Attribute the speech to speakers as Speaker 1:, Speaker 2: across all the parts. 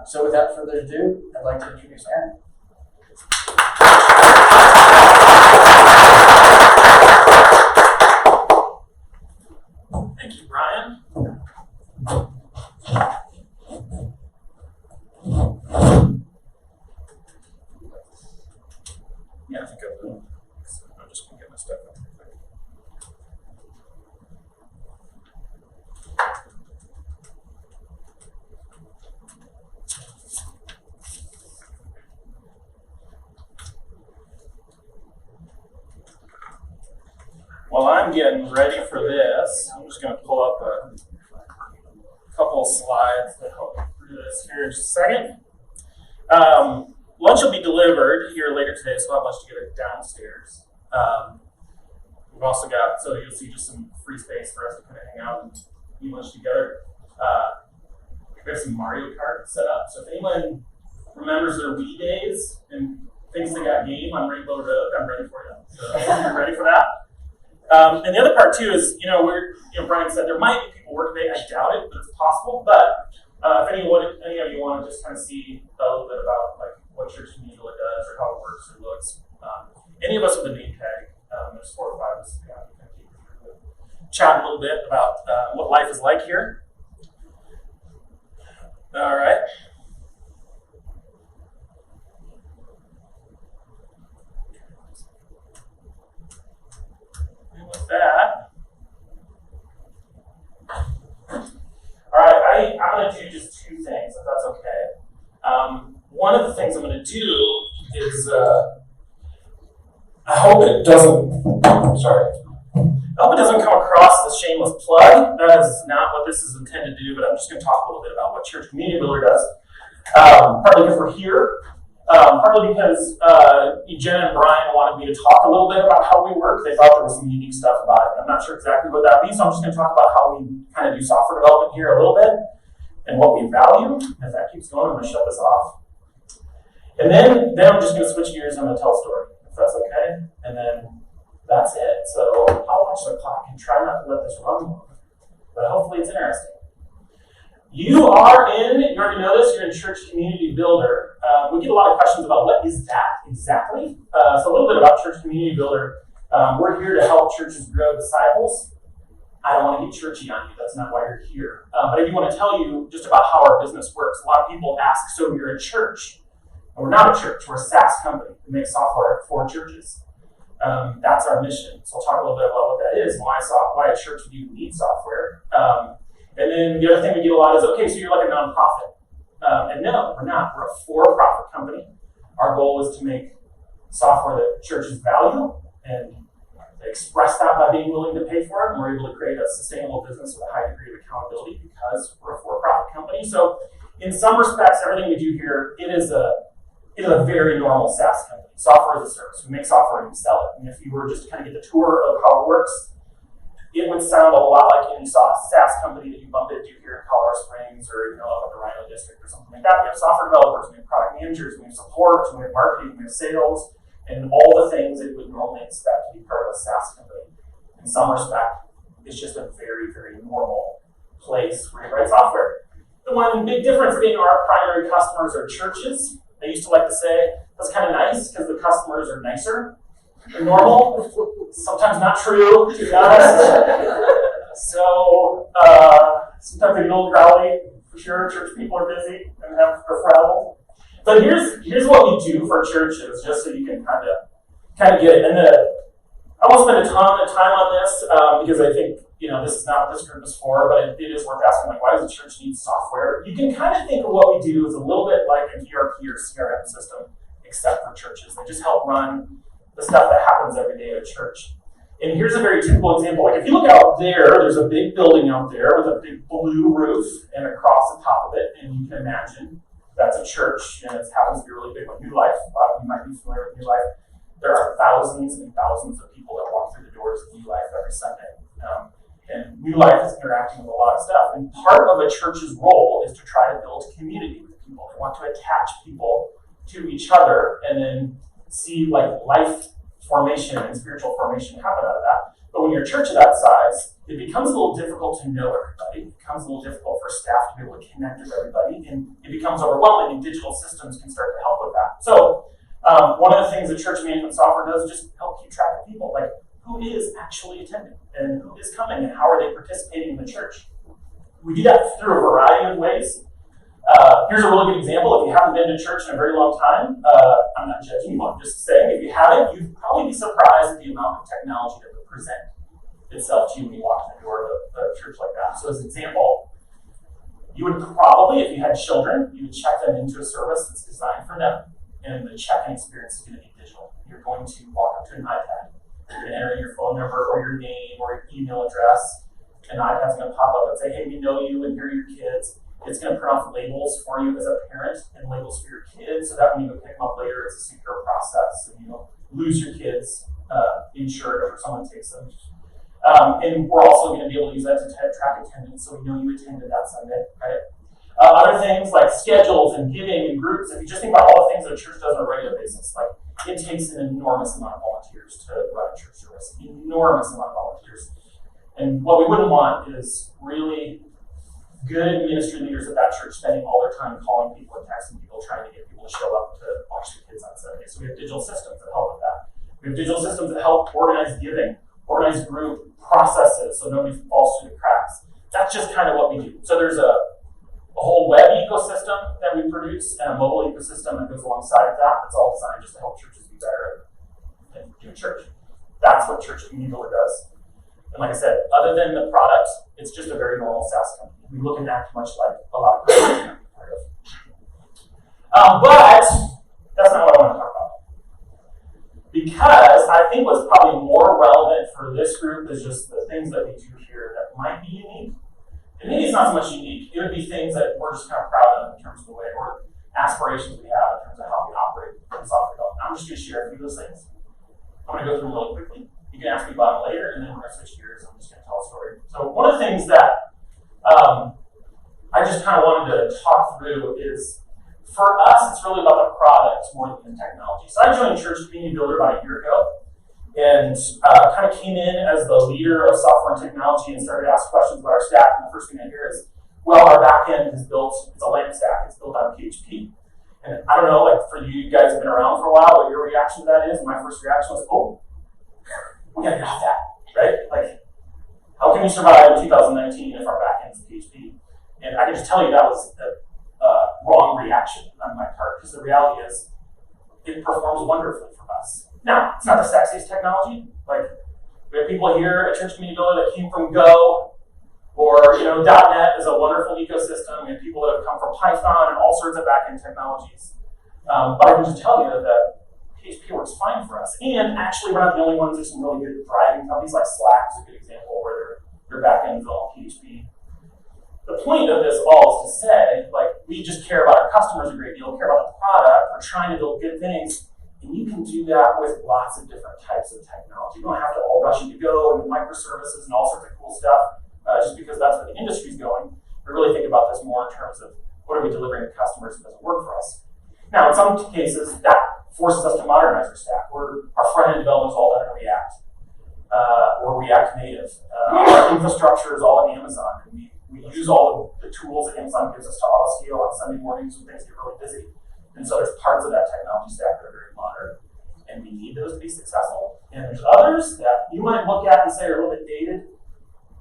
Speaker 1: So without further ado, I'd like to introduce Aaron.
Speaker 2: Thank you, Brian. Yeah, I think I'm just going to get my stuff up. While I'm getting ready for this, I'm just going to pull up a couple of slides to help me through this here in just a second. Lunch will be delivered here later today, so we'll have lunch together downstairs. We've also got, so you'll see just some free space for us to kind of hang out and eat lunch together. We have some Mario Kart set up, so if anyone remembers their Wii days and thinks they got game on Rainbow Road, I'm ready for you. So you're ready for that? And the other part too is, Brian said there might be people working today. I doubt it, but it's possible. But if any of you want to just kind of see a little bit about like what Church Community really does or how it works or looks, any of us with a name tag, there's 4 or 5 of us, chat a little bit about what life is like here. All right. With that, all right, I'm going to do just 2 things, if that's okay. One of the things I'm going to do is, I hope it doesn't come across as a shameless plug. That is not what this is intended to do, but I'm just going to talk a little bit about what Church Community Builder does. Partly because we're here. Partly because Jen and Brian wanted me to talk a little bit about how we work. They thought there was some unique stuff about it. I'm not sure exactly what that means, so I'm just going to talk about how we kind of do software development here a little bit and what we value. If that keeps going, I'm going to shut this off. And then I'm just going to switch gears and I'm going to tell a story, if that's okay. And then that's it. So I'll watch the clock and try not to let this run long, but hopefully it's interesting. You already know this, you're in Church Community Builder. We get a lot of questions about what is that exactly. So a little bit about Church Community Builder. We're here to help churches grow disciples. I don't want to get churchy on you, that's not why you're here. But I do want to tell you just about how our business works. A lot of people ask, so you're a church. And we're not a church, we're a SaaS company. We make software for churches. That's our mission. So I'll talk a little bit about what that is and why a church would even need software. And then the other thing we get a lot is, okay, so you're like a nonprofit. And no, we're not. We're a for-profit company. Our goal is to make software that churches value, and they express that by being willing to pay for it, and we're able to create a sustainable business with a high degree of accountability because we're a for-profit company. So in some respects, everything we do here, it is a very normal SaaS company. Software as a service. We make software and we sell it. And if you were just to kind of get the tour of how it works, it would sound a lot like any SaaS company that you bump into here in Colorado Springs or up at the Rhino District or something like that. We have software developers, we have product managers, we have support, we have marketing, we have sales, and all the things that you would normally expect to be part of a SaaS company. In some respect, it's just a very, very normal place where you write software. The one big difference being our primary customers are churches. I used to like to say that's kind of nice because the customers are nicer. Normal, sometimes not true, to be honest. So sometimes they get a little growly, for sure. Church people are busy and are frazzled. But here's what we do for churches, just so you can kind of get it. And I won't spend a ton of time on this because I think this is not what this group is for, but it is worth asking, like, why does a church need software? You can kind of think of what we do as a little bit like an ERP or CRM system, except for churches. They just help run the stuff that happens every day at a church. And here's a very typical example. Like if you look out there's a big building out there with a big blue roof and across the top of it, and you can imagine that's a church, and it happens to be a really big one. New Life, a lot of you might be familiar with New Life. There are thousands and thousands of people that walk through the doors of New Life every Sunday. And New Life is interacting with a lot of stuff. And part of a church's role is to try to build community with people. They want to attach people to each other and then see like life formation and spiritual formation happen out of that. But when you're a church of that size, it becomes a little difficult to know everybody. It becomes a little difficult for staff to be able to connect with everybody, and it becomes overwhelming, and digital systems can start to help with that. So one of the things that church management software does is just help keep track of people, like who is actually attending, and who is coming, and how are they participating in the church. We do that through a variety of ways. Here's a really good example. If you haven't been to church in a very long time, I'm not judging you, I'm just saying, if you haven't, you'd probably be surprised at the amount of technology that would present itself to you when you walk in the door of a church like that. So as an example, you would probably, if you had children, you would check them into a service that's designed for them, and the check-in experience is going to be digital. You're going to walk up to an iPad, you're going to enter in your phone number or your name or your email address, and the iPad's going to pop up and say, hey, we know you, and here are your kids. It's going to print off labels for you as a parent and labels for your kids, so that when you go pick them up later, it's a secure process, and you don't lose your kids insured if someone takes them. And we're also going to be able to use that to track attendance, so we know you attended that Sunday, right? Other things like schedules and giving and groups. If you just think about all the things that a church does on a regular basis, like it takes an enormous amount of volunteers to run a church service, enormous amount of volunteers. And what we wouldn't want is really good ministry leaders at that church spending all their time calling people and texting people, trying to get people to show up to watch the kids on Sunday. So we have digital systems that help with that. We have digital systems that help organize giving, organize group processes, so nobody falls through the cracks. That's just kind of what we do. So there's a whole web ecosystem that we produce and a mobile ecosystem that goes alongside of that. That's all designed just to help churches be better at doing church. That's what Church Community Builder does. And like I said, other than the product, it's just a very normal SaaS company. We look and act much like a lot of companies I'm part of. But that's not what I want to talk about. Because I think what's probably more relevant for this group is just the things that we do here that might be unique. And maybe it's not so much unique. It would be things that we're just kind of proud of in terms of the way, or aspirations we have in terms of how we operate in software development. I'm just going to share a few of those things. I'm going to go through them really quickly. You can ask me about them later, and then we're going to switch gears. I'm just going to tell a story. So one of the things that I just kind of wanted to talk through is, for us, it's really about the product more than the technology. So I joined Church Community Builder about a year ago, and kind of came in as the leader of software and technology and started to ask questions about our stack. And the first thing I hear is, well, our backend is built, it's a LAMP stack, it's built on PHP. And I don't know, like for you guys have been around for a while, what your reaction to that is. My first reaction was, oh, we gotta get off that, right? Like, how can we survive in 2019 if our backend is PHP? And I can just tell you that was a wrong reaction on my part, because the reality is it performs wonderfully for us. Now, it's not the sexiest technology. Like, we have people here at Church Community Builder that came from Go, or .NET is a wonderful ecosystem. We have people that have come from Python and all sorts of backend technologies. But I can just tell you that PHP works fine for us. And actually, we're not the only ones. There's some really good thriving companies, like Slack is a good example, where their backend is all PHP. The point of this all is to say, like, we just care about our customers a great deal, care about the product, we're trying to build good things, and you can do that with lots of different types of technology. You don't have to all rush into Go and microservices and all sorts of cool stuff, just because that's where the industry's going. We really think about this more in terms of what are we delivering to customers that doesn't work for us. Now, in some cases, that forces us to modernize our stack. Our front-end development is all done in React, or React Native. Our infrastructure is all in Amazon, and we use all the tools that Amazon gives us to auto-scale on Sunday mornings when things get really busy. And so there's parts of that technology stack that are very modern, and we need those to be successful. And there's others that you might look at and say are a little bit dated,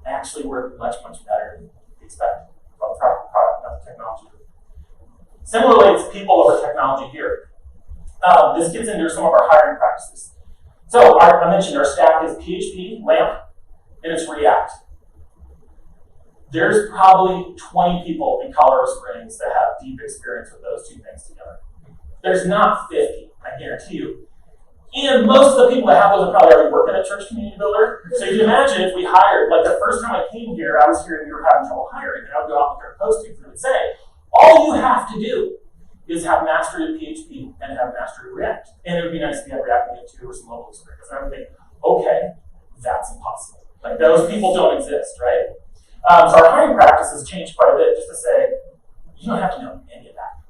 Speaker 2: actually work much, much better than we expect from the product, not the technology. Similarly, it's people over technology here. This gets into some of our hiring practices. So I mentioned our stack is PHP, LAMP, and it's React. There's probably 20 people in Colorado Springs that have deep experience with those two things together. There's not 50, I guarantee you. And most of the people that have those are probably already working at Church Community Builder. So you can imagine if we hired, like the first time I came here, I was hearing we were having trouble hiring, and I would go out and start postings and would say, all you have to do is have mastery of PHP and have mastery of React. And it would be nice if you had React Native too, or some mobile experience. And I would think, okay, that's impossible. Like, those people don't exist, right? So our hiring practice has changed quite a bit, just to say, you don't have to know any of that.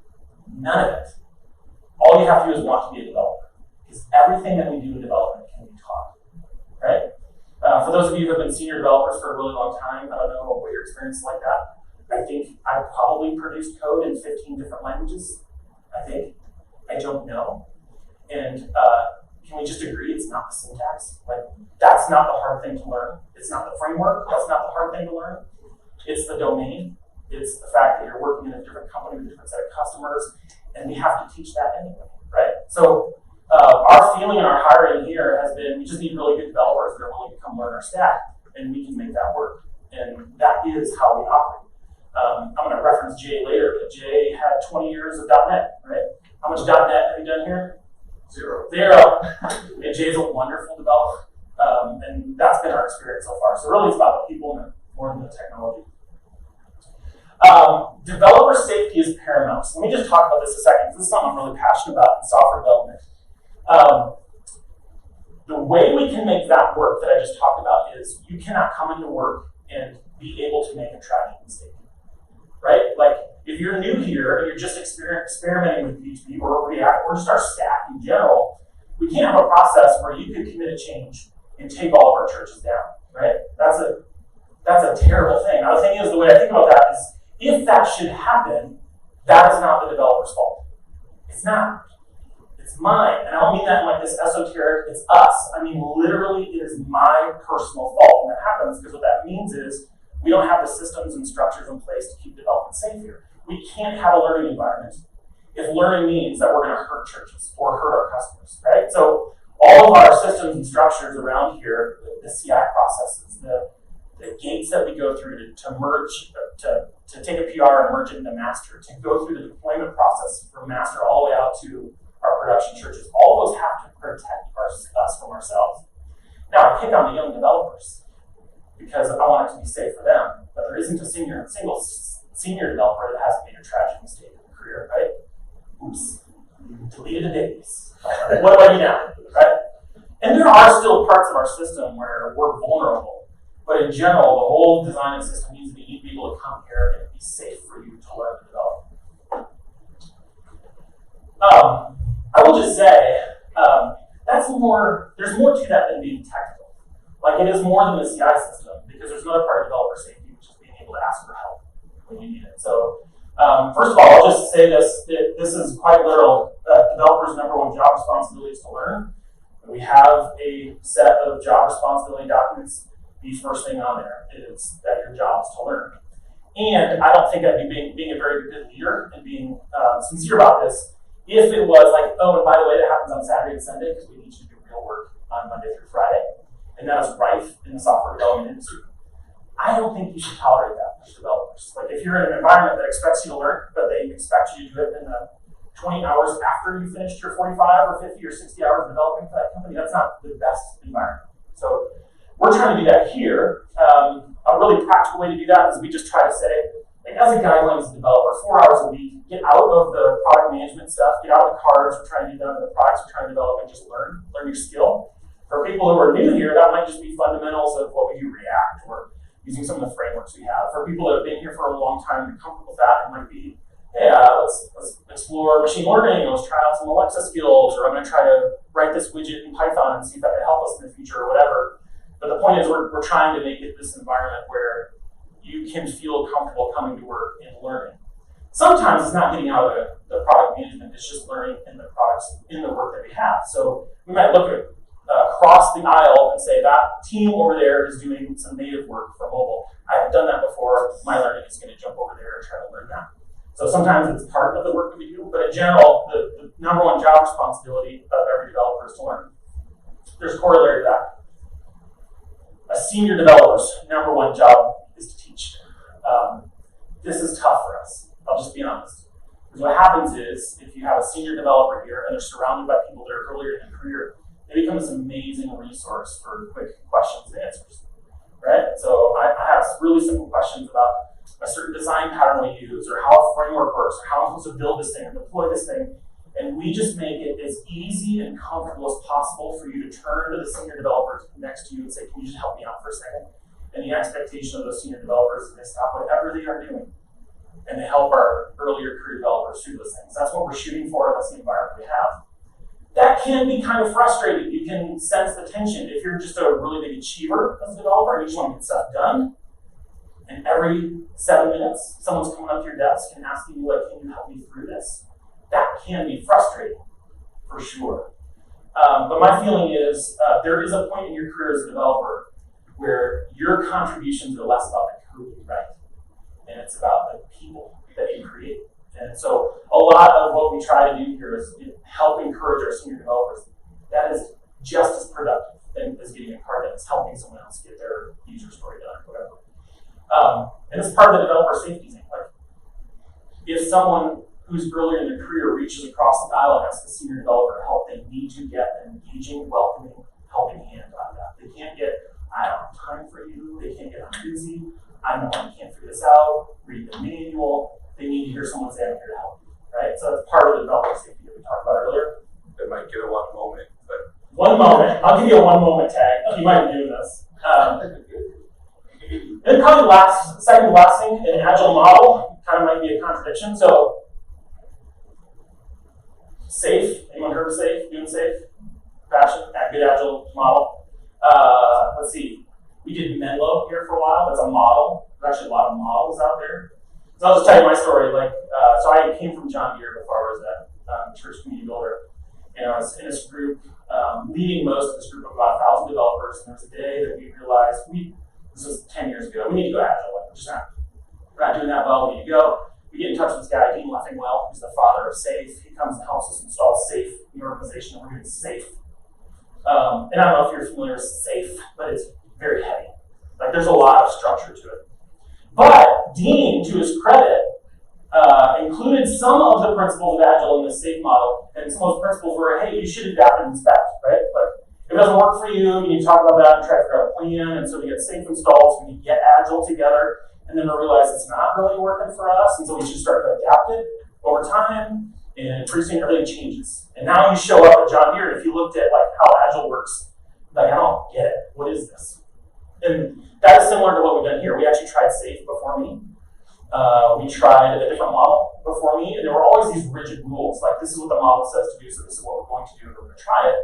Speaker 2: None of it. All you have to do is want to be a developer. Because everything that we do in development can be taught, right? For those of you who have been senior developers for a really long time, I don't know what your experience is like that. I think I probably produced code in 15 different languages. I don't know. And can we just agree it's not the syntax? Like, that's not the hard thing to learn. It's not the framework. That's not the hard thing to learn. It's the domain. It's the fact that you're working in a different company with a different set of customers, and we have to teach that anyway, right? So our feeling in our hiring here has been we just need really good developers that are willing to come learn our stack, and we can make that work. And that is how we operate. I'm going to reference Jay later, but Jay had 20 years of .NET, right? How much .NET have you done here?
Speaker 3: Zero.
Speaker 2: And Jay's a wonderful developer, and that's been our experience so far. So really, it's about the people and more than the technology. Developer safety is paramount. So let me just talk about this a second, because this is something I'm really passionate about in software development. The way we can make that work that I just talked about is you cannot come into work and be able to make a tragic mistake, right? Like, if you're new here and you're just experimenting with PHP or React or just our stack in general, we can't have a process where you could commit a change and take all of our churches down, right? That's a terrible thing. Now, the thing is, the way I think about that is, if that should happen, that is not the developer's fault. It's not. It's mine. And I don't mean that in like this esoteric, it's us. I mean, literally, it is my personal fault when that happens, because what that means is we don't have the systems and structures in place to keep development safe here. We can't have a learning environment if learning means that we're going to hurt churches or hurt our customers, right? So all of our systems and structures around here, the CI processes, the gates that we go through to merge, to take a PR and merge it into master, to go through the deployment process from master all the way out to our production churches, all those have to protect us from ourselves. Now, I pick on the young developers because I want it to be safe for them, but there isn't a single senior developer that hasn't made a tragic mistake in their career, right? Oops, deleted a database. What do I do now, right? And there are still parts of our system where we're vulnerable, but in general, the whole design of the system needs to be able to come here and be safe for you to learn and develop. I will just say, there's more to that than being technical. Like, it is more than the CI system, because there's another part of developer safety, which is being able to ask for help when you need it. So, first of all, I'll just say this is quite literal. Developers' number one job responsibility is to learn. We have a set of job responsibility documents. The first thing on there is that your job is to learn. And I don't think I'd be being a very good leader and being sincere about this if it was like, oh, and by the way, that happens on Saturday and Sunday because we need you to do real work on Monday through Friday. And that is rife in the software development industry. I don't think you should tolerate that with developers. Like, if you're in an environment that expects you to learn, but they expect you to do it in the 20 hours after you finished your 45 or 50 or 60 hours developing for that company, that's not the best environment. So we're trying to do that here. A really practical way to do that is we just try to say, like, as a guideline as a developer, 4 hours a week, get out of the product management stuff, get out of the cards we're trying to do that, the products we're trying to develop, and just learn your skill. For people who are new here, that might just be fundamentals of what we do, React, or using some of the frameworks we have. For people that have been here for a long time and are comfortable with that, it might be, hey, let's explore machine learning, let's try out some Alexa skills, or I'm going to try to write this widget in Python and see if that can help us in the future or whatever. But the point is, we're trying to make it this environment where you can feel comfortable coming to work and learning. Sometimes it's not getting out of the product management, it's just learning in the products, in the work that we have. So we might look at across the aisle and say that team over there is doing some native work for mobile. I have done that before. My learning is going to jump over there and try to learn that. So sometimes it's part of the work that we do, but in general, the number one job responsibility of every developer is to learn. There's a corollary to that. A senior developer's number one job is to teach. This is tough for us. I'll just be honest. Because what happens is, if you have a senior developer here and they're surrounded by people that are earlier in their career, they become this amazing resource for quick questions and answers, right? So I have really simple questions about a certain design pattern we use, or how a framework works, or how I'm supposed to build this thing or deploy this thing. And we just make it as easy and comfortable as possible for you to turn to the senior developer next to you and say, can you just help me out for a second? And the expectation of those senior developers is they stop whatever they are doing and they help our earlier career developers through those things. That's what we're shooting for. That's the environment we have. That that can be kind of frustrating. You can sense the tension. If you're just a really big achiever as a developer and you just want to get stuff done, and every 7 minutes, someone's coming up to your desk and asking you, like, can you help me through this? That can be frustrating, for sure. But my feeling is there is a point in your career as a developer where your contributions are less about the code you write, and it's about the people that you create. And so a lot of what we try to do here is help encourage our senior developers. That is just as productive as getting a card in. It's helping someone else get their user story done, whatever. And it's part of the developer safety thing. Like, if someone who's earlier in their career reaches across the aisle and asks a senior developer help, they need to get an engaging, welcoming, helping hand out of that. They can't get, I don't have time for you. They can't get, I'm busy. I know I can't figure this out. Read the manual. They need to hear someone say, I'm here to help you, right? So that's part of the developer safety that we talked about earlier.
Speaker 3: They might get a one moment, but
Speaker 2: 1 moment. I'll give you a 1 moment tag. You might be doing this. And probably second to last thing, an agile model kind of might be a contradiction. So, safe. Anyone heard of safe? Doing safe? Fashion? Good agile model. Let's see. We did Menlo here for a while. That's a model. There's actually a lot of models out there. So I'll just tell you my story. So I came from John Deere before I was at Church Community Builder, and I was in this group, leading most of this group of about 1,000 developers. And there was a day that we realized this was 10 years ago. We need to go agile. We're not doing that well. We need to go. We get in touch with this guy, Dean Leffingwell, who's the father of SAFE. He comes and helps us install SAFE in the organization, and we're doing SAFE. And I don't know if you're familiar with SAFE, but it's very heavy. Like, there's a lot of structure to it. But Dean, to his credit, included some of the principles of Agile in the SAFE model, and some of those principles were, hey, you should adapt and inspect, right? Like, if it doesn't work for you, you need to talk about that and try to figure out a plan. And so we get SAFE installed, so we get Agile together, and then we realize it's not really working for us, and so we should start to adapt it over time, and pretty soon everything changes. And now you show up at John Deere, and if you looked at like how Agile works, like, I don't get it. What is this? And that is similar to what we've done here. We actually tried SAFE before me. We tried a different model before me, and there were always these rigid rules, like this is what the model says to do, so this is what we're going to do, and we're going to try it.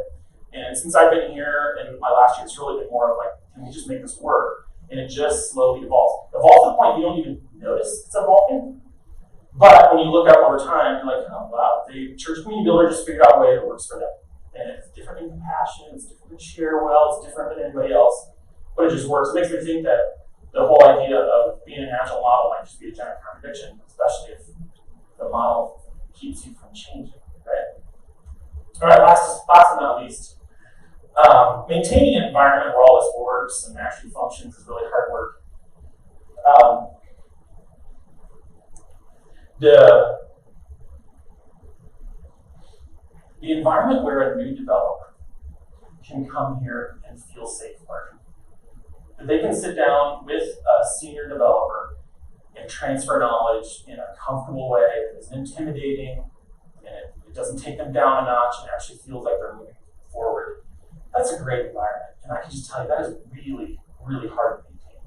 Speaker 2: And since I've been here, in my last year, it's really been more of like, can we just make this work? And it just slowly evolves. Evolves to the point you don't even notice it's evolving. But when you look up over time, you're like, oh wow, the Church Community Builder just figured out a way that works for them. And it's different in compassion, it's different in share well, it's different than anybody else. But it just works. It makes me think that the whole idea of being an agile model might just be a giant contradiction, especially if the model keeps you from changing, right? All right, last but not least, maintaining an environment where all this works and actually functions is really hard work. The environment where a new developer can come here and feel safe learning. That they can sit down with a senior developer and transfer knowledge in a comfortable way that isn't intimidating, and it doesn't take them down a notch and actually feels like they're moving forward. That's a great environment. And I can just tell you that is really, really hard to maintain.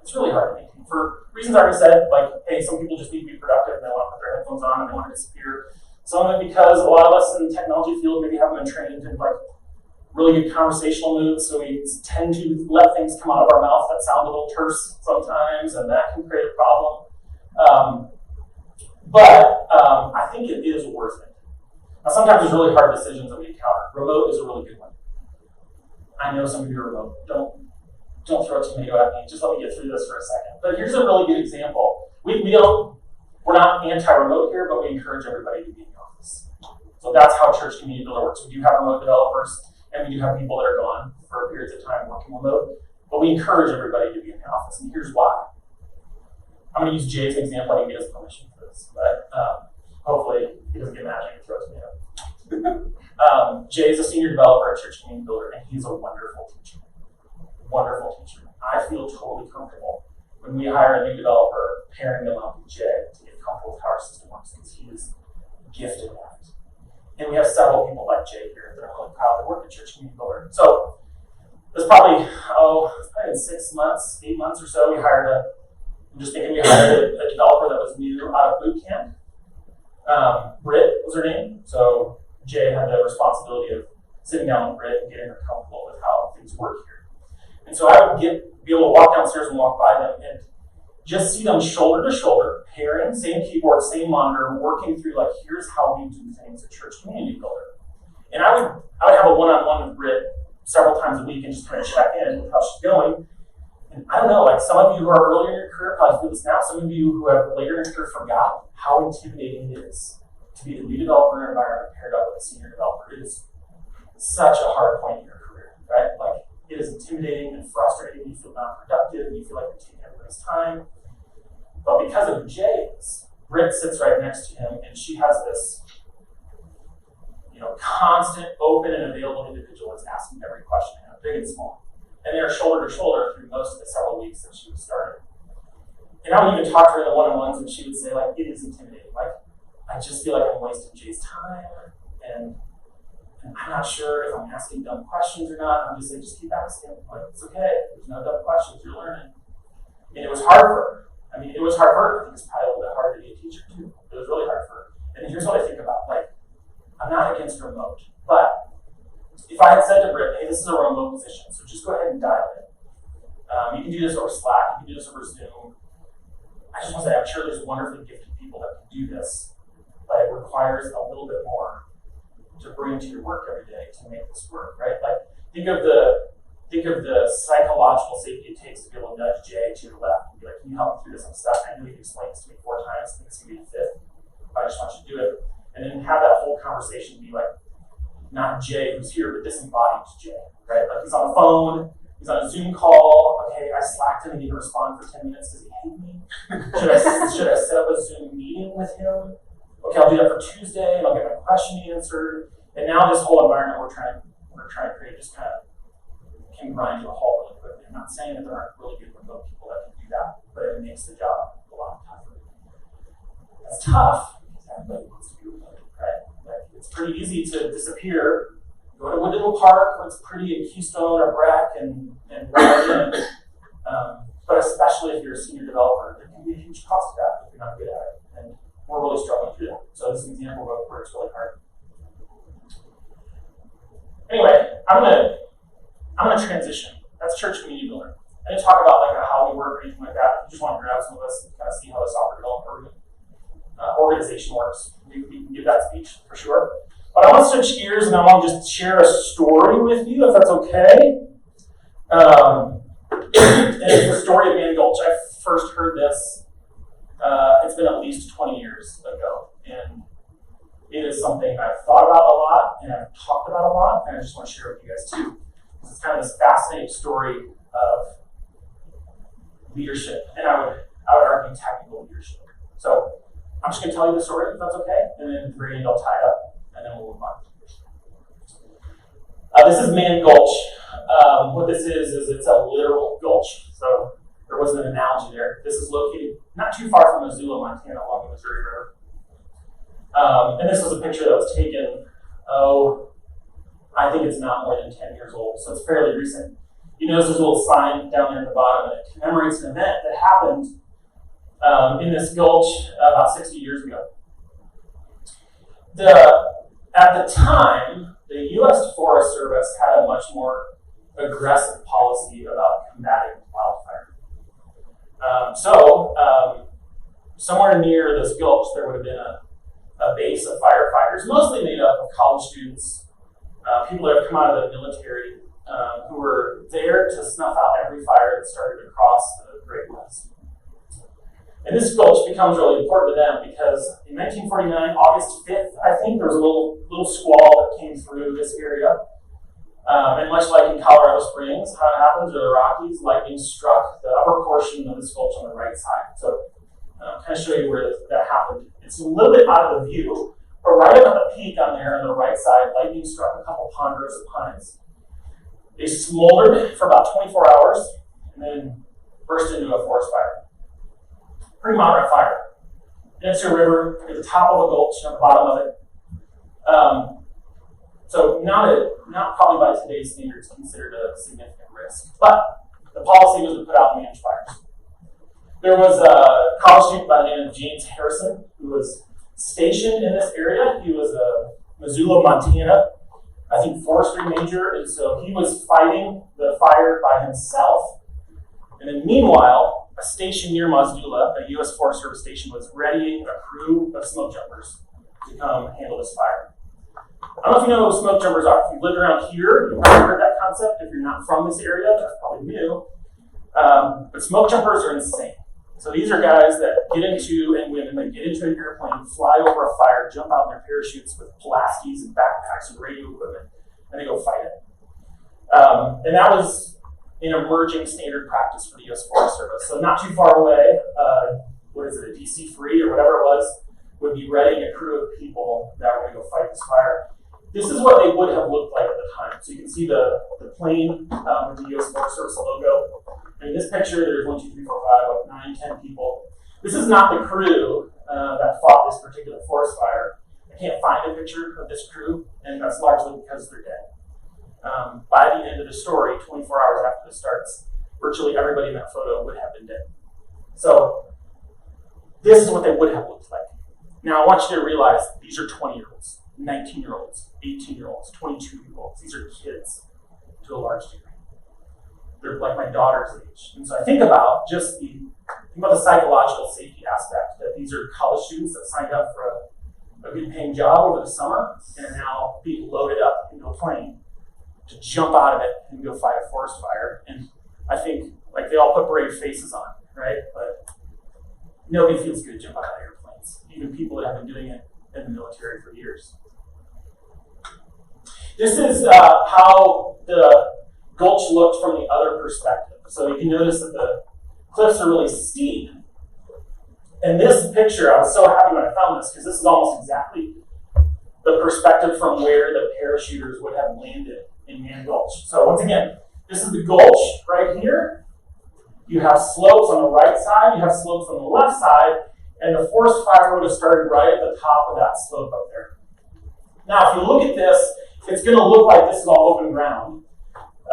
Speaker 2: It's really hard to maintain. For reasons I already said, like, hey, some people just need to be productive and they want to put their headphones on and they want to disappear. Some of it because a lot of us in the technology field maybe haven't been trained in like really good conversational moods, so we tend to let things come out of our mouth that sound a little terse sometimes, and that can create a problem. But I think it is worth it. Now, sometimes there's really hard decisions that we encounter. Remote is a really good one. I know some of you are remote. Don't throw a tomato at me. Just let me get through this for a second. But here's a really good example. We're not anti-remote here, but we encourage everybody to be in the office. So that's how Church Community Builder works. We do have remote developers, and we do have people that are gone for periods of time working remote. But we encourage everybody to be in the office, and here's why. I'm going to use Jay as an example. I didn't get his permission for this, but hopefully he doesn't get mad at me and throw a tomato. Jay is a senior developer at Church Community Builder, and he's a wonderful teacher. Wonderful teacher. I feel totally comfortable when we hire a new developer, pairing them up with Jay to get comfortable with how our system works, because he is gifted at it. And we have several people like Jay here that are really proud to work at Church Community Builder. So there's probably, in 6 months, 8 months or so, we hired a developer that was new out of boot camp. Britt was her name. So Jay had the responsibility of sitting down with Britt and getting her comfortable with how things work here. And so I would be able to walk downstairs and walk by them and just see them shoulder to shoulder, pairing, same keyboard, same monitor, working through like, here's how we do things at Church Community Builder. And I would have a one-on-one with Britt several times a week and just kind of check in with how she's going. And I don't know, like some of you who are earlier in your career probably feel this now. Some of you who have later in your career forgot how intimidating it is to be the new developer environment paired up with a senior developer. It is such a hard point in your career, right? Like it is intimidating and frustrating. You feel not productive. You feel like you're taking everybody's time. But because of Jay's, Britt sits right next to him, and she has this, constant, open, and available individual that's asking every question, big and small. And they're shoulder to shoulder through most of the several weeks that she was starting. And I would even talk to her in the one-on-ones, and she would say, like, it is intimidating. Like, I just feel like I'm wasting Jay's time, and I'm not sure if I'm asking dumb questions or not. I'm just saying, just keep asking. Like, it's okay. There's no dumb questions. You're learning. And it was hard for her. I think it was probably a little bit hard to be a teacher, too. It was really hard for her. And here's what I think about. Like, I'm not against remote, but if I had said to Britt, hey, this is a remote position, so just go ahead and dial in. You can do this over Slack, you can do this over Zoom. I just want to say, I'm sure there's wonderfully gifted people that can do this, but it requires a little bit more to bring to your work every day to make this work, right? Like, think of the psychological safety it takes to be able to nudge Jay to your left and be like, can you help me through this? I'm stuck. I know you've explained this to me 4 times. I think it's going to be the 5th. I just want you to do it. And then have that whole conversation be like, not Jay who's here, but disembodied Jay, right? Like he's on the phone, he's on a Zoom call. Okay, I slacked him and he didn't respond for 10 minutes. Does he hate me? Should I set up a Zoom meeting with him? Okay, I'll do that for Tuesday and I'll get my question answered. And now this whole environment we're trying to create just kind of can grind to a halt really quickly. I'm not saying that there aren't really good remote people that can do that, but it makes the job a lot tougher. That's tough. Everybody wants to be remote, right? Like, it's pretty easy to disappear, go to Woodinville Park, where it's pretty, and Keystone or Breck, and run in. But especially if you're a senior developer, there can be a huge cost to that if you're not good at it. And we're really struggling through that. So this is an example of where it's really hard. Anyway, I'm gonna transition. That's Church Community Builder. I didn't talk about like how we work or anything like that. If you just want to grab some of us and kind of see how the software development organization works. We can give that speech for sure. But I want to switch gears and I want to just share a story with you, if that's okay. And it's the story of Man Gulch. I first heard this, it's been at least 20 years ago. And it is something I've thought about a lot and I've talked about a lot, and I just want to share with you guys too. It's kind of this fascinating story of leadership, and I would argue technical leadership. So I'm just going to tell you the story, if that's okay, and then at the very end I'll tie it up, and then we'll move on. This is Man Gulch. What this is it's a literal gulch, so there wasn't an analogy there. This is located not too far from Missoula, Montana, along the Missouri River. And this was a picture that was taken, I think it's not more than 10 years old, so it's fairly recent. You notice there's a little sign down there at the bottom that commemorates an event that happened in this gulch about 60 years ago. At the time, the U.S. Forest Service had a much more aggressive policy about combating wildfire. Somewhere near this gulch, there would have been a base of firefighters, mostly made up of college students, people that have come out of the military, who were there to snuff out every fire that started across the Great West. And this gulch becomes really important to them because in 1949, August 5th, I think, there was a little squall that came through this area. And much like in Colorado Springs, how it happens, or the Rockies, lightning struck the upper portion of this gulch on the right side. So kind of show you where that happened. It's a little bit out of the view, but right up at the peak on there on the right side, lightning struck a couple ponderosa pines. They smoldered for about 24 hours and then burst into a forest fire. Pretty moderate fire. It's a river at the top of a gulch, at the bottom of it. So not probably by today's standards considered a significant risk, but the policy was to put out and manage fires. There was a college student by the name of James Harrison who was stationed in this area. He was a Missoula, Montana I think forestry major, and so he was fighting the fire by himself. And then meanwhile, a station near Missoula, a U.S. Forest Service station, was readying a crew of smoke jumpers to come handle this fire. I don't know if you know what smoke jumpers are. If you've lived around here, you've probably heard that concept. If you're not from this area, that's probably new. But smoke jumpers are insane. So these are guys that get into, and women that get into an airplane, fly over a fire, jump out in their parachutes with blasties and backpacks and radio equipment, and they go fight it. And that was an emerging standard practice for the U.S. Forest Service. So not too far away, what is it, a DC-3 or whatever it was, would be readying a crew of people that were going to go fight this fire. This is what they would have looked like at the time. So you can see the plane with the U.S. Forest Service logo. In this picture, there's 1, 2, 3, 4, 5, like 9, 10 people. This is not the crew that fought this particular forest fire. I can't find a picture of this crew, and that's largely because they're dead. By the end of the story, 24 hours after this starts, virtually everybody in that photo would have been dead. So this is what they would have looked like. Now, I want you to realize these are 20-year-olds, 19-year-olds, 18-year-olds, 22-year-olds. These are kids to a large degree. They're like my daughter's age. And so I think about the psychological safety aspect, that these are college students that signed up for a good paying job over the summer and are now being loaded up into a plane to jump out of it and go fight a forest fire. And I think like they all put brave faces on, right? But nobody feels good jumping out of airplanes, even people that have been doing it in the military for years. This is how the gulch looked from the other perspective. So you can notice that the cliffs are really steep. And this picture, I was so happy when I found this, because this is almost exactly the perspective from where the parachuters would have landed in Man Gulch. So once again, this is the gulch right here. You have slopes on the right side, you have slopes on the left side, and the forest fire would have started right at the top of that slope up there. Now, if you look at this, it's going to look like this is all open ground.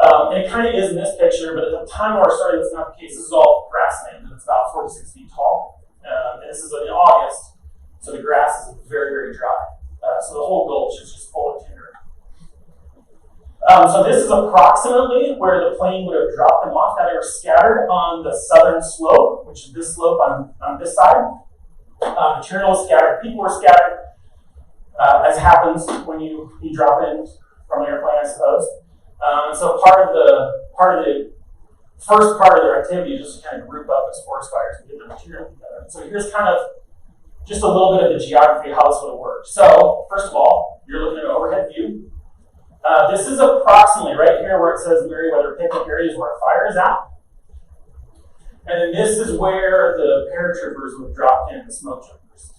Speaker 2: And it kind of is in this picture, but at the time of our story, that's not the case. This is all grassland, and it's about 4 to 6 feet tall. And this is in August, so the grass is very, very dry. So the whole gulch is just full of tinder. So this is approximately where the plane would have dropped them off. Now they were scattered on the southern slope, which is this slope on this side. Material was scattered, people were scattered, as happens when you drop in from an airplane, I suppose. So part of the first part of their activity is just to kind of group up as forest fires and get their material together. So here's kind of just a little bit of the geography of how this would have worked. So first of all, you're looking at an overhead view. This is approximately right here where it says Meriwether Picnic Area is where a fire is at. And then this is where the paratroopers would drop in the smoke jumpers.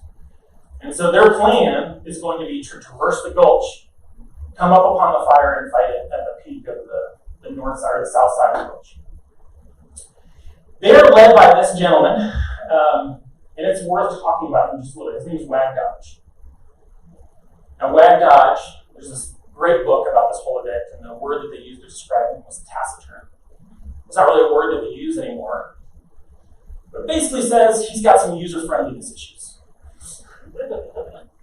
Speaker 2: And so their plan is going to be to traverse the gulch, come up upon the fire and fight it at the peak of the north side or the south side of the gulch. They are led by this gentleman, and it's worth talking about him just a little bit. His name is Wag Dodge. Now, Wag Dodge, there's this great book about this whole event, and the word that they used to describe him was taciturn. It's not really a word that we use anymore, but it basically says he's got some user-friendliness issues.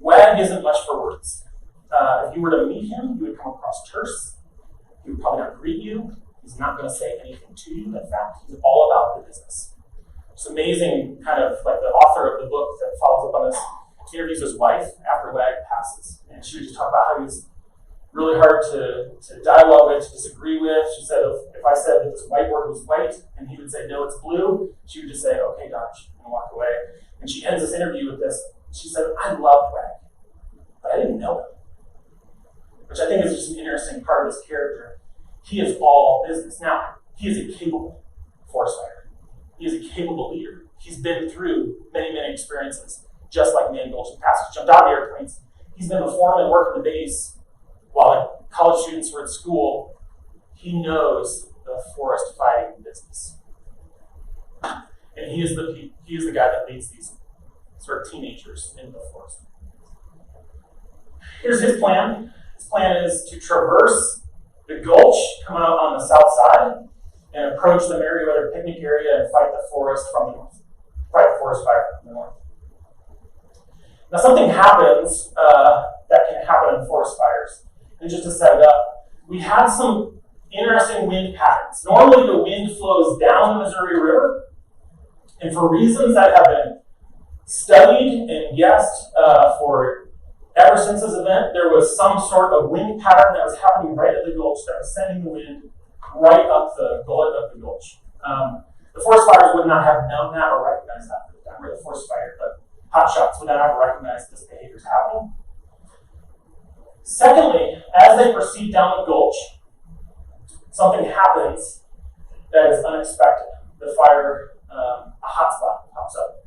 Speaker 2: Wag isn't much for words. If you were to meet him, you would come across terse. He would probably not greet you. He's not going to say anything to you. In fact, he's all about the business. It's amazing, kind of like the author of the book that follows up on this, he interviews his wife after Wag passes. And she would just talk about how he was really hard to dialogue with, to disagree with. She said if I said that this whiteboard was white and he would say, no, it's blue, she would just say, okay, Dodge, and walk away. And she ends this interview with this. She said, I loved Wag, but I didn't know him. Which I think is just an interesting part of his character. He is all business. Now, he is a capable forest fighter. He is a capable leader. He's been through many, many experiences, just like Man Gulch and Pass. He's jumped out of the airplanes. He's been the foreman working the base while college students were at school. He knows the forest fighting business. And he is the guy that leads these sort of teenagers into the forest. Here's his plan. His plan is to traverse the gulch, come out on the south side, and approach the Meriwether Picnic Area and fight the forest from the north. Fight the forest fire from the north. Now something happens that can happen in forest fires. and just to set it up, we had some interesting wind patterns. Normally the wind flows down the Missouri River, and for reasons that have been studied and guessed for ever since this event, there was some sort of wind pattern that was happening right at the gulch that was sending the wind right up the gullet of the gulch. The forest fires would not have known that or recognized that at the time, or the forest fire, but hot shots would not have recognized this behavior is happening. Secondly, as they proceed down the gulch, something happens that is unexpected. The fire, a hot spot pops up.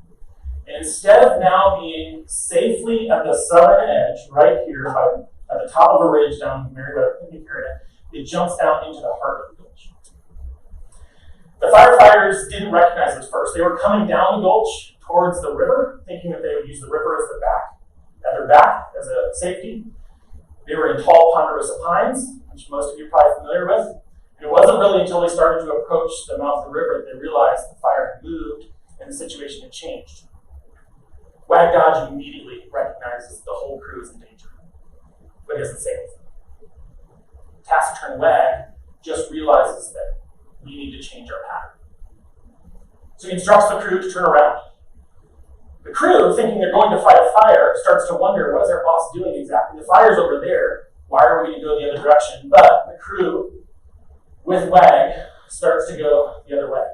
Speaker 2: And instead of now being safely at the southern edge, right here, at the top of a ridge down the Meriwether picnic area, it jumps down into the heart of the gulch. The firefighters didn't recognize this first. They were coming down the gulch towards the river, thinking that they would use the river as their back as a safety. They were in tall ponderosa pines, which most of you are probably familiar with. And it wasn't really until they started to approach the mouth of the river that they realized the fire had moved and the situation had changed. Wag Dodge immediately recognizes the whole crew is in danger, but he doesn't say anything. Taciturn Wag just realizes that we need to change our pattern. So he instructs the crew to turn around. The crew, thinking they're going to fight a fire, starts to wonder, what is our boss doing exactly? The fire's over there. Why are we going to go the other direction? But the crew, with Wag, starts to go the other way.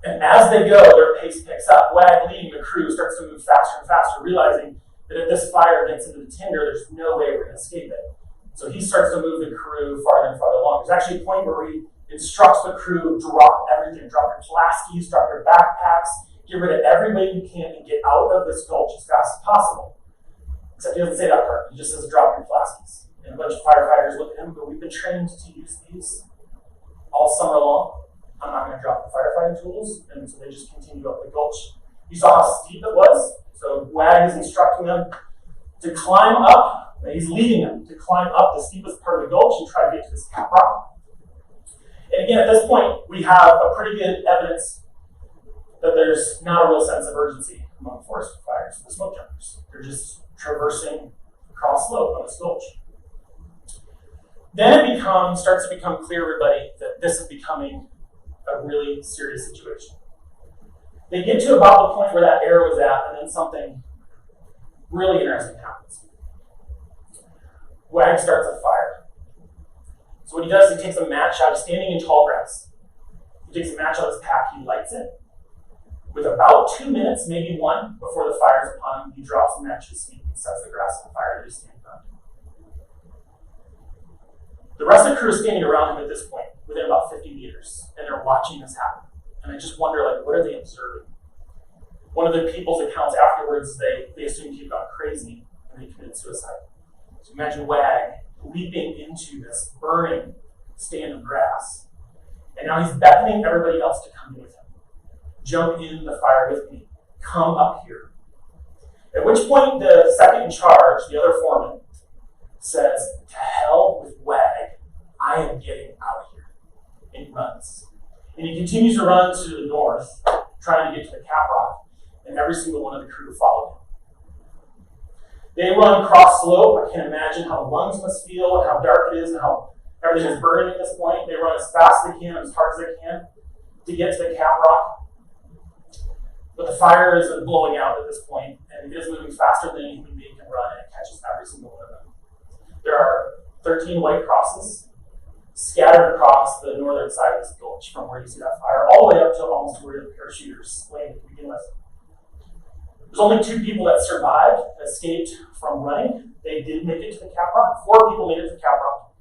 Speaker 2: And as they go, their pace picks up. Wag, leading the crew, starts to move faster and faster, realizing that if this fire gets into the tinder, there's no way we're going to escape it. So he starts to move the crew farther and farther along. There's actually a point where he instructs the crew, drop everything, drop your Pulaskis, drop your backpacks, get rid of every way you can and get out of this gulch as fast as possible. Except he doesn't say that part. He just says, drop your Pulaskis. And a bunch of firefighters look at him and go, we've been trained to use these all summer long. I'm not going to drop the firefighting tools. And so they just continue up the gulch. You saw how steep it was. So Wag is instructing them to climb up. He's leading them to climb up the steepest part of the gulch and try to get to this cap rock. And again, at this point, we have a pretty good evidence that there's not a real sense of urgency among forest fires, the smoke jumpers. They're just traversing across slope on this gulch. Then it starts to become clear to everybody that this is becoming a really serious situation. They get to about the point where that arrow was at, and then something really interesting happens. Wag starts a fire. So what he does, he takes a match out, he's standing in tall grass. He takes a match out of his pack, he lights it. With about 2 minutes, maybe one, before the fire is upon him, he drops the match to his feet and sets the grass on fire that he's standing on. The rest of the crew is standing around him at this point, within about 50 meters, and they're watching this happen. And I just wonder, what are they observing? One of the people's accounts afterwards, they assumed he had gone crazy and they committed suicide. So imagine Wag leaping into this burning stand of grass. And now he's beckoning everybody else to come in with him. Jump in the fire with me. Come up here. At which point the second in charge, the other foreman, says, to hell with Wag, I am getting out of here. And he runs. And he continues to run to the north, trying to get to the cap rock, and every single one of the crew followed him. They run cross slope. I can't imagine how the lungs must feel and how dark it is and how everything is burning at this point. They run as fast as they can, as hard as they can to get to the cap rock. But the fire is blowing out at this point, and it is moving faster than any human being can run, and it catches every single one of them. There are 13 white crosses scattered across the northern side of this gulch from where you see that fire, all the way up to almost where the parachuters landed to begin with. There's only 2 people that survived, escaped from running. They did make it to the cap rock. 4 people made it to the cap rock.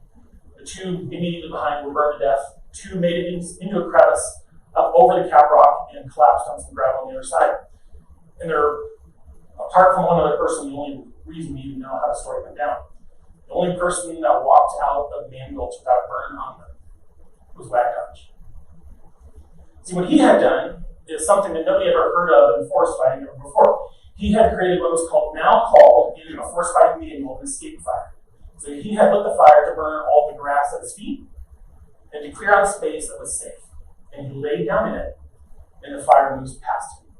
Speaker 2: The 2 immediately behind were burned to death. 2 made it into a crevice up over the cap rock and collapsed on some gravel on the other side. And they're, apart from one other person, the only reason we even know how the story went down. The only person that walked out of Man Gulch without a burn on them was Wag Dodge. See, what he had done is something that nobody ever heard of in forest fighting ever before. He had created what was now called in a forest fighting manual, an escape fire. So he had lit the fire to burn all the grass at his feet and to clear out a space that was safe. And he laid down in it, and the fire moves past him.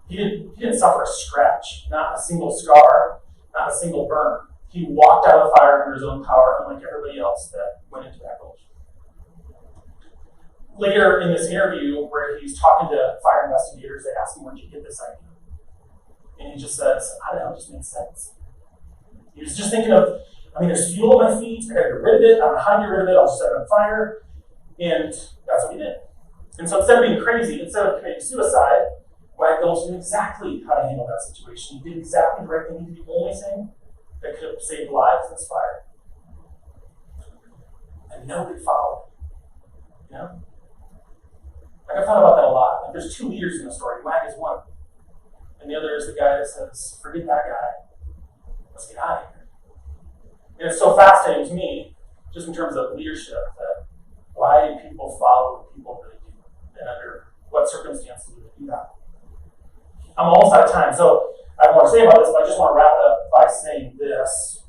Speaker 2: He didn't suffer a scratch, not a single scar, not a single burn. He walked out of the fire under his own power, unlike everybody else that went into that village. Later in this interview, where he's talking to fire investigators, they ask him, where'd you get this idea? And he just says, I don't know, it just makes sense. He was just thinking of, there's fuel on my feet, I gotta get rid of it, I don't know how to get rid of it, I'll just set it on fire. And that's what he did. And so instead of being crazy, instead of committing suicide, Wagner knew exactly how to handle that situation. He did exactly the right thing. He did the only thing that could have saved lives in this fire. And nobody followed. You know? I've thought about that a lot. There's two leaders in the story. Wag is one. And the other is the guy that says, forget that guy. Let's get out of here. And it's so fascinating to me, just in terms of leadership, that why do people follow the people that they do? And under what circumstances do they do that? I'm almost out of time, so I have more to say about this, but I just want to wrap it up by saying this.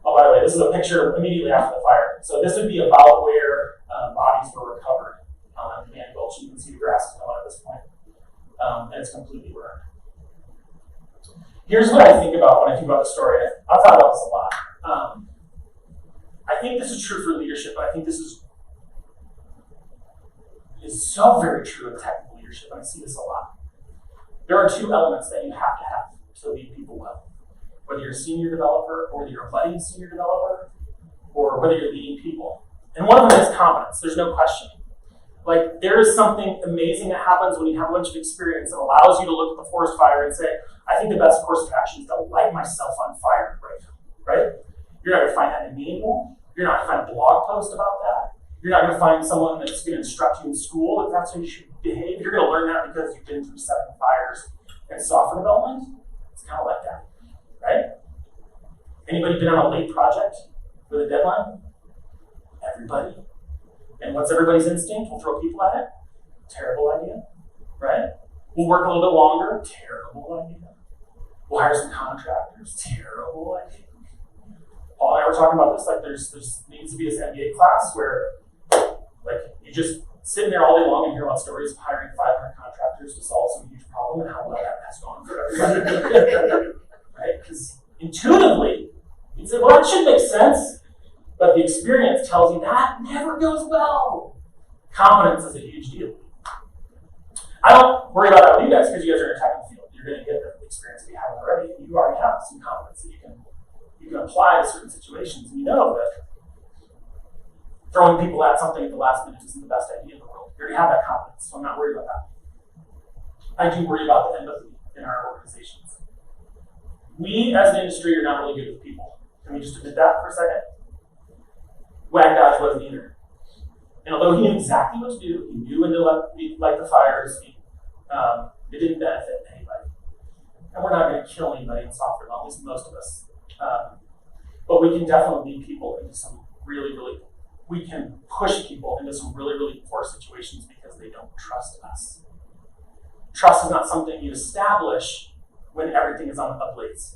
Speaker 2: Oh, by the way, this is a picture immediately after the fire. So this would be about where bodies were recovered on Man Gulch. You can see the grass is gone at this point, and it's completely burned. Here's what I think about when I think about the story. I've thought about this a lot. I think this is true for leadership, but I think this is so very true in technical leadership, and I see this a lot. There are two elements that you have to lead people well. Whether you're a senior developer, or whether you're a budding senior developer, or whether you're leading people. And one of them is competence, there's no question. Like, there is something amazing that happens when you have a bunch of experience that allows you to look at the forest fire and say, I think the best course of action is to light myself on fire right? You're not going to find that in a manual. You're not going to find a blog post about that. You're not going to find someone that's going to instruct you in school that that's how you should behave. You're going to learn that because you've been through 7 fires and software development. It's kind of like that, right? Anybody been on a late project with a deadline? Everybody. And what's everybody's instinct? We'll throw people at it. Terrible idea, right? We'll work a little bit longer. Terrible idea. We'll hire some contractors. Terrible idea. Paul and I were talking about this. Like, there's needs to be this MBA class where, like, you just sitting there all day long and hear about stories of hiring 500 contractors to solve some huge problem and how well that has gone for everybody. Right? Because intuitively, you'd say, well, that should make sense. But the experience tells you that never goes well. Competence is a huge deal. I don't worry about that with you guys because you guys are in a technical field. You're going to get the experience that you haven't already. You already have some competence that you can apply to certain situations. And you know that throwing people at something at the last minute isn't the best idea in the world. You already have that competence, so I'm not worried about that. I do worry about the empathy in our organizations. We, as an industry, are not really good with people. Can we just admit that for a second? Wag Dodge wasn't either. And although he knew exactly what to do, he knew when to light the fires, it didn't benefit anybody. And we're not going to kill anybody in software, at least most of us. But we can definitely lead people into some we can push people into some really poor situations because they don't trust us. Trust is not something you establish when everything is on ablaze.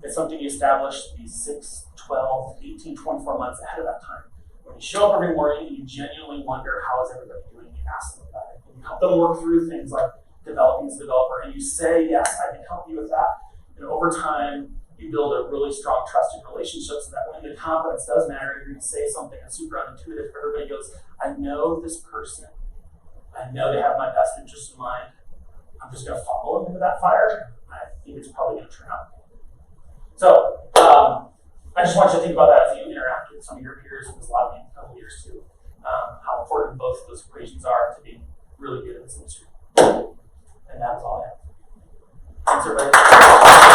Speaker 2: It's something you establish to be 6, 12, 18, 24 months ahead of that time. When you show up every morning and you genuinely wonder, how is everybody doing? You ask them about it. And you help them work through things like developing as a developer. And you say, yes, I can help you with that. And over time, you build a really strong, trusted relationship so that when the competence does matter, you're going to say something that's super unintuitive. Everybody goes, I know this person. I know they have my best interest in mind. I'm just going to follow them into that fire. I think it's probably going to turn out. So, I just want you to think about that as you interact with some of your peers, and there's a lot of you in a couple years too, how important both of those equations are to being really good in this industry. And that's all I have. Thanks, everybody.